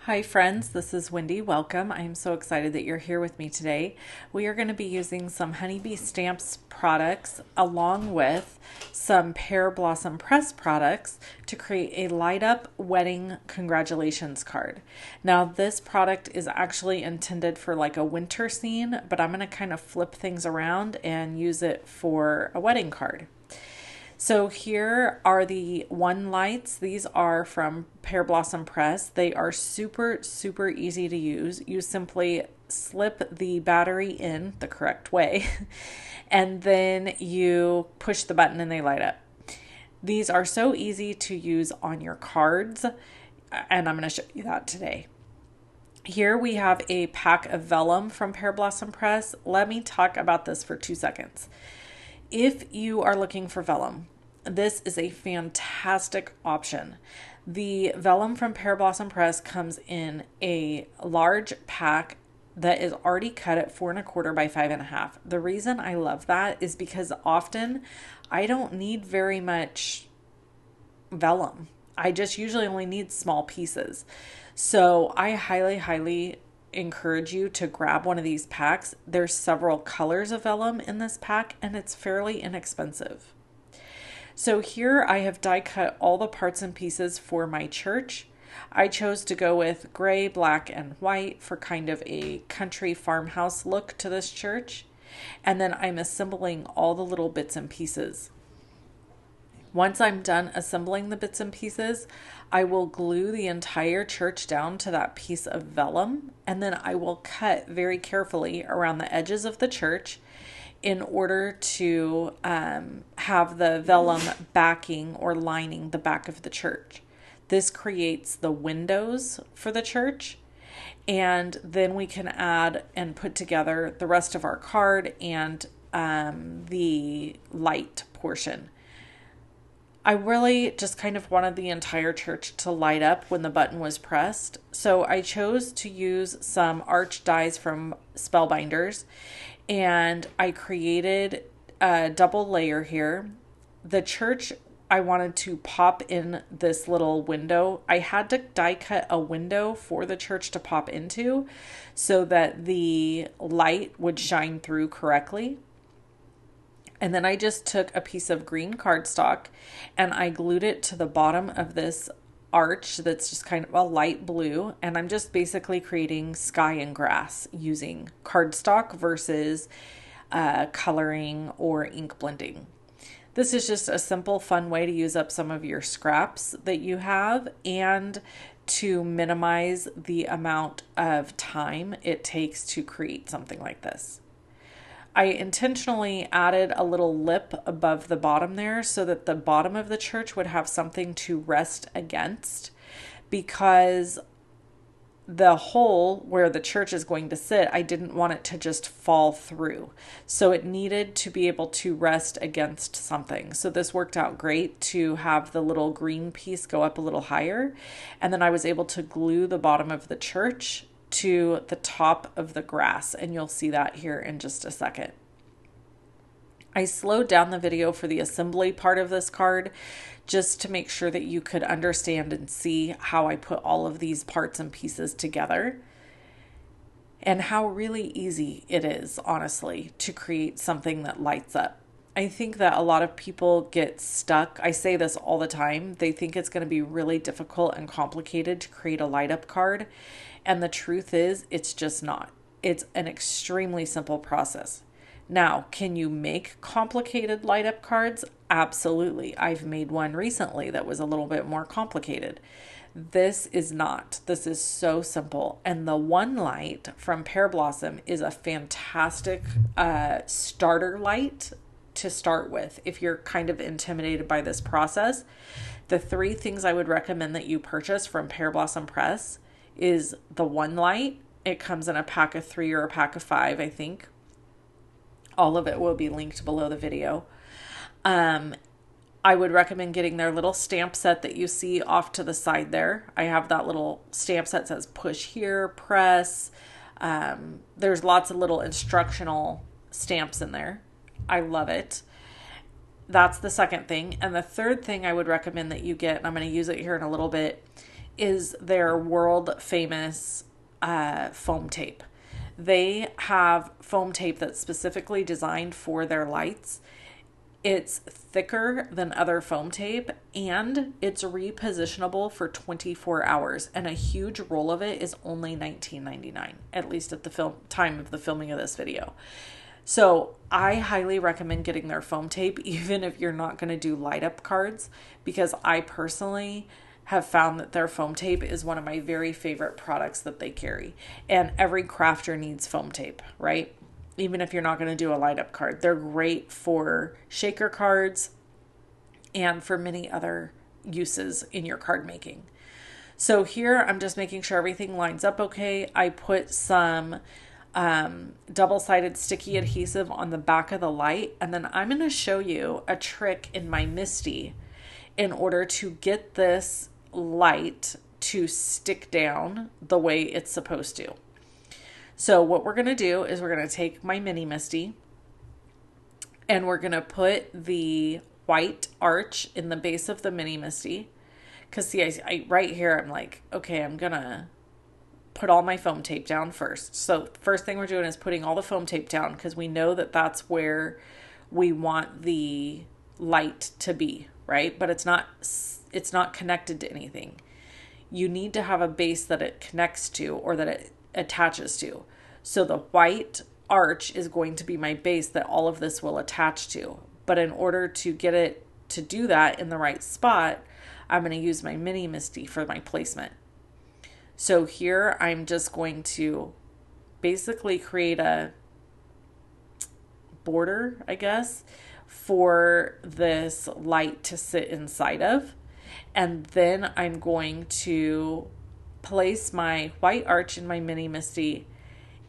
Hi friends, this is Wendy. Welcome. I'm so excited that you're here with me today. We are going to be using some Honeybee Stamps products along with some Pear Blossom Press products to create a light up wedding congratulations card. Now this product is actually intended for like a winter scene, but I'm going to kind of flip things around and use it for a wedding card. So here are the one lights. These are from Pear Blossom Press. They are super, super easy to use. You simply slip the battery in the correct way, and then you push the button and they light up. These are so easy to use on your cards, and I'm going to show you that today. Here we have a pack of vellum from Pear Blossom Press. Let me talk about this for 2 seconds. If you are looking for vellum, this is a fantastic option. The vellum from Pear Blossom Press comes in a large pack that is already cut at 4 1/4 by 5 1/2. The reason I love that is because often I don't need very much vellum. I just usually only need small pieces. So I highly, highly encourage you to grab one of these packs. There's several colors of vellum in this pack and it's fairly inexpensive. So here I have die cut all the parts and pieces for my church. I chose to go with gray, black, and white for kind of a country farmhouse look to this church. And then I'm assembling all the little bits and pieces. Once I'm done assembling the bits and pieces, I will glue the entire church down to that piece of vellum, and then I will cut very carefully around the edges of the church in order to have the vellum backing or lining the back of the church. This creates the windows for the church, and then we can add and put together the rest of our card and the light portion. I really just kind of wanted the entire church to light up when the button was pressed. So I chose to use some arch dies from Spellbinders, and I created a double layer here. The church, I wanted to pop in this little window. I had to die cut a window for the church to pop into so that the light would shine through correctly. And then I just took a piece of green cardstock and I glued it to the bottom of this arch that's just kind of a light blue. And I'm just basically creating sky and grass using cardstock versus coloring or ink blending. This is just a simple, fun way to use up some of your scraps that you have and to minimize the amount of time it takes to create something like this. I intentionally added a little lip above the bottom there so that the bottom of the church would have something to rest against, because the hole where the church is going to sit, I didn't want it to just fall through. So it needed to be able to rest against something. So this worked out great to have the little green piece go up a little higher. And then I was able to glue the bottom of the church to the top of the grass, and you'll see that here in just a second. I slowed down the video for the assembly part of this card just to make sure that you could understand and see how I put all of these parts and pieces together and how really easy it is, honestly, to create something that lights up. I think that a lot of people get stuck. I say this all the time. They think it's going to be really difficult and complicated to create a light up card. And the truth is, it's just not. It's an extremely simple process. Now, can you make complicated light up cards? Absolutely. I've made one recently that was a little bit more complicated. This is not. This is so simple. And the one light from Pear Blossom is a fantastic starter light to start with if you're kind of intimidated by this process. The 3 things I would recommend that you purchase from Pear Blossom Press is the one light. It comes in a pack of 3 or a pack of 5, I think. All of it will be linked below the video. I would recommend getting their little stamp set that you see off to the side there. I have that little stamp set that says push here, press. There's lots of little instructional stamps in there. I love it. That's the second thing. And the third thing I would recommend that you get, and I'm going to use it here in a little bit, is their world famous foam tape. They have foam tape that's specifically designed for their lights. It's thicker than other foam tape, and it's repositionable for 24 hours. And a huge roll of it is only $19.99, at least at the time of the filming of this video. So I highly recommend getting their foam tape, even if you're not going to do light up cards, because I personally have found that their foam tape is one of my very favorite products that they carry. And every crafter needs foam tape, right? Even if you're not going to do a light up card. They're great for shaker cards and for many other uses in your card making. So here I'm just making sure everything lines up okay. I put some double-sided sticky adhesive on the back of the light, and then I'm going to show you a trick in my Misty in order to get this light to stick down the way it's supposed to. So what we're going to do is we're going to take my mini Misty and we're going to put the white arch in the base of the mini Misty. Because see, I right here, I'm like, okay, I'm going to put all my foam tape down first. So first thing we're doing is putting all the foam tape down because we know that that's where we want the light to be, right? But it's not connected to anything. You need to have a base that it connects to or that it attaches to. So the white arch is going to be my base that all of this will attach to. But in order to get it to do that in the right spot, I'm going to use my mini Misty for my placement. So here I'm just going to basically create a border, I guess, for this light to sit inside of. And then I'm going to place my white arch in my mini Misty,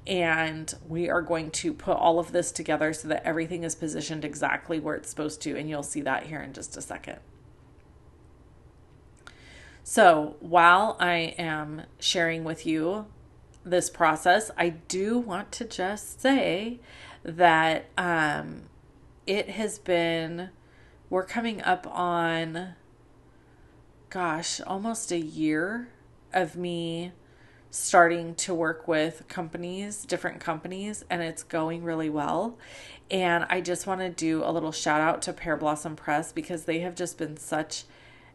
and we are going to put all of this together so that everything is positioned exactly where it's supposed to, and you'll see that here in just a second. So while I am sharing with you this process, I do want to just say that it has been, we're coming up on, gosh, almost a year of me starting to work with different companies, and it's going really well. And I just want to do a little shout out to Pear Blossom Press because they have just been such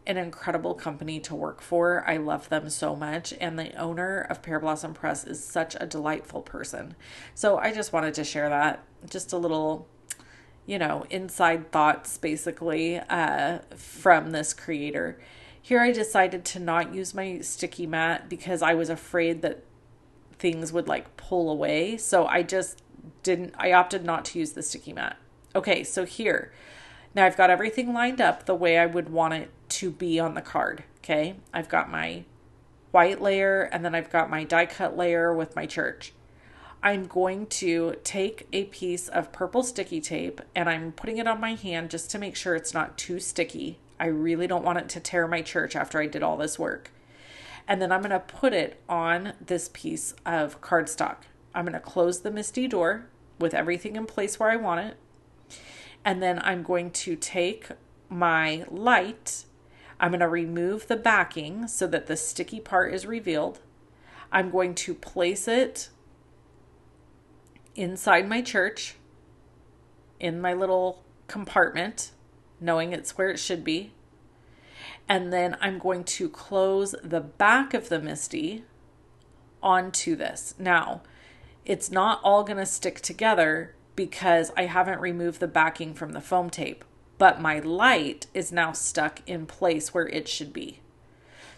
an incredible company to work for. I love them so much. And the owner of Pear Blossom Press is such a delightful person. So I just wanted to share that. Just a little, inside thoughts basically from this creator. Here I decided to not use my sticky mat because I was afraid that things would pull away. So I opted not to use the sticky mat. Okay, so here, now I've got everything lined up the way I would want it to be on the card. Okay, I've got my white layer and then I've got my die cut layer with my church. I'm going to take a piece of purple sticky tape and I'm putting it on my hand just to make sure it's not too sticky. I really don't want it to tear my church after I did all this work. And then I'm going to put it on this piece of cardstock. I'm going to close the Misty door with everything in place where I want it. And then I'm going to take my light. I'm going to remove the backing so that the sticky part is revealed. I'm going to place it inside my church in my little compartment, knowing it's where it should be. And then I'm going to close the back of the Misty onto this. Now, it's not all going to stick together because I haven't removed the backing from the foam tape, but my light is now stuck in place where it should be.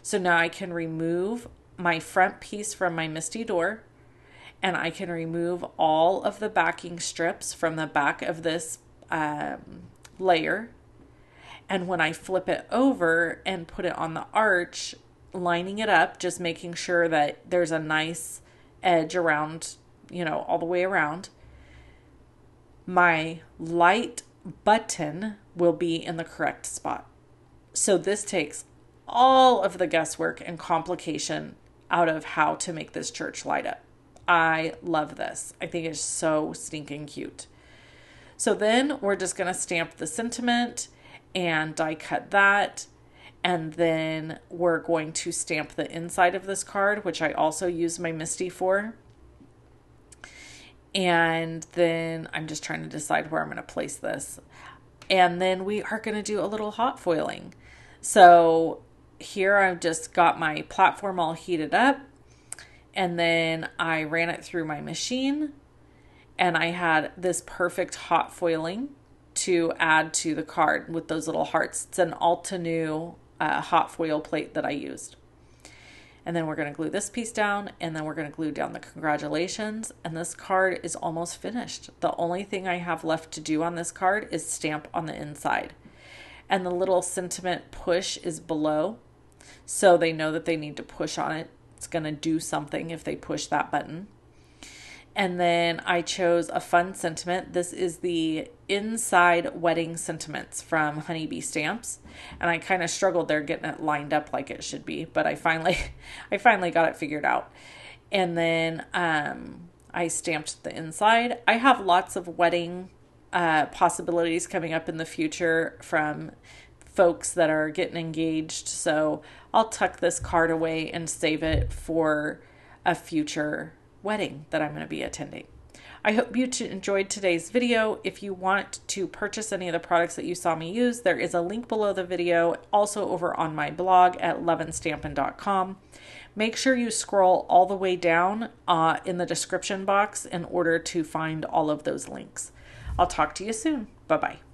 So now I can remove my front piece from my Misty door, and I can remove all of the backing strips from the back of this layer. And when I flip it over and put it on the arch, lining it up, just making sure that there's a nice edge around, all the way around, my light button will be in the correct spot. So this takes all of the guesswork and complication out of how to make this church light up. I love this. I think it's so stinking cute. So then we're just going to stamp the sentiment and die cut that. And then we're going to stamp the inside of this card, which I also use my Misty for. And then I'm just trying to decide where I'm going to place this. And then we are going to do a little hot foiling. So here I've just got my platform all heated up, and then I ran it through my machine, and I had this perfect hot foiling to add to the card with those little hearts. It's an Altenew hot foil plate that I used. And then we're going to glue this piece down, and then we're going to glue down the congratulations, and this card is almost finished. The only thing I have left to do on this card is stamp on the inside. And the little sentiment push is below, so they know that they need to push on it. It's going to do something if they push that button. And then I chose a fun sentiment. This is the Inside Wedding Sentiments from Honeybee Stamps. And I kind of struggled there getting it lined up like it should be, but I finally got it figured out. And then I stamped the inside. I have lots of wedding possibilities coming up in the future from folks that are getting engaged. So I'll tuck this card away and save it for a future wedding that I'm going to be attending. I hope you enjoyed today's video. If you want to purchase any of the products that you saw me use, there is a link below the video, also over on my blog at loveandstampin.com. Make sure you scroll all the way down in the description box in order to find all of those links. I'll talk to you soon. Bye-bye.